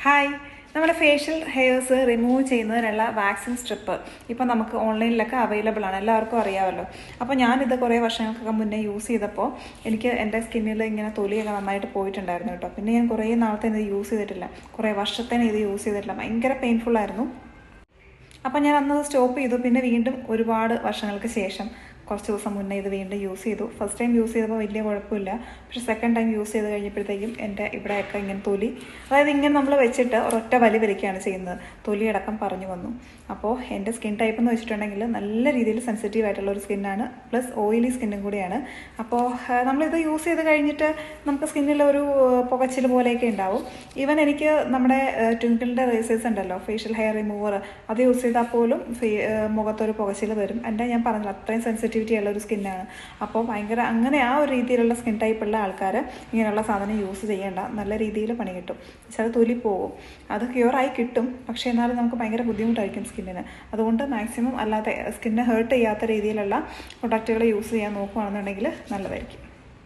Hi, നമ്മുടെ facial hairs remove ചെയ്യുന്നതിനുള്ള vaccine strip ഇപ്പോൾ നമുക്ക് ഓൺലൈനിലൊക്കെ അവൈലബിൾ ആണ്, എല്ലാവർക്കും അറിയാമല്ലോ. അപ്പോൾ ഞാനിത് കുറേ വർഷങ്ങൾക്കൊക്കെ മുന്നേ യൂസ് ചെയ്തപ്പോൾ എനിക്ക് എൻ്റെ സ്കിന്നിൽ ഇങ്ങനെ തൊലിയൊക്കെ നന്നായിട്ട് പോയിട്ടുണ്ടായിരുന്നു കേട്ടോ. പിന്നെ ഞാൻ കുറേ നാളത്തേന് ഇത് യൂസ് ചെയ്തിട്ടില്ല, കുറേ വർഷത്തേന് ഇത് യൂസ് ചെയ്തിട്ടില്ല, ഭയങ്കര പെയിൻഫുള്ളായിരുന്നു. അപ്പം ഞാൻ അന്നത് സ്റ്റോപ്പ് ചെയ്തു. പിന്നെ വീണ്ടും ഒരുപാട് വർഷങ്ങൾക്ക് ശേഷം കുറച്ച് ദിവസം മുന്നേ ഇത് വീണ്ടും യൂസ് ചെയ്തു. ഫസ്റ്റ് ടൈം യൂസ് ചെയ്തപ്പോൾ വലിയ കുഴപ്പമില്ല, പക്ഷേ സെക്കൻഡ് ടൈം യൂസ് ചെയ്ത് കഴിഞ്ഞപ്പോഴത്തേക്കും എൻ്റെ ഇവിടെയൊക്കെ ഇങ്ങനെ തൊലി, അതായത് ഇങ്ങനെ നമ്മൾ വെച്ചിട്ട് ഒരൊറ്റ വലി വലിക്കുകയാണ് ചെയ്യുന്നത്, തൊലിയടക്കം പറഞ്ഞു വന്നു. അപ്പോൾ എൻ്റെ സ്കിൻ ടൈപ്പ് എന്ന് വെച്ചിട്ടുണ്ടെങ്കിൽ നല്ല രീതിയിൽ സെൻസിറ്റീവ് ആയിട്ടുള്ള ഒരു സ്കിന്നാണ്, പ്ലസ് ഓയിലി സ്കിന്നും കൂടിയാണ്. അപ്പോൾ നമ്മളിത് യൂസ് ചെയ്ത് കഴിഞ്ഞിട്ട് നമുക്ക് സ്കിന്നിലൊരു പുകച്ചിൽ പോലെയൊക്കെ ഉണ്ടാവും. ഈവൻ എനിക്ക് നമ്മുടെ ട്വിങ്കിളിൻ്റെ റേസേഴ്സ് ഉണ്ടല്ലോ, ഫേഷ്യൽ ഹെയർ റിമൂവർ, അത് യൂസ് ചെയ്താൽ പോലും മുഖത്തൊരു പുകച്ചിൽ വരും. എൻ്റെ ഞാൻ പറഞ്ഞില്ല, അത്രയും സെൻസിറ്റിവിറ്റി ഉള്ള ഒരു സ്കിന്നാണ്. അപ്പോൾ ഭയങ്കര അങ്ങനെ ആ ഒരു രീതിയിലുള്ള സ്കിൻ ടൈപ്പുള്ള ആൾക്കാർ ഇങ്ങനെയുള്ള സാധനം യൂസ് ചെയ്യേണ്ട, നല്ല രീതിയിൽ പണി കിട്ടും. ചില തൊലി പോകും, അത് ക്യൂറായി കിട്ടും, പക്ഷേ എന്നാലും നമുക്ക് ഭയങ്കര ബുദ്ധിമുട്ടായിരിക്കും സ്കിന്നിന്. അതുകൊണ്ട് മാക്സിമം അല്ലാതെ സ്കിന്നെ ഹേർട്ട് ചെയ്യാത്ത രീതിയിലുള്ള പ്രൊഡക്റ്റുകൾ യൂസ് ചെയ്യാൻ നോക്കുകയാണെന്നുണ്ടെങ്കിൽ നല്ലതായിരിക്കും.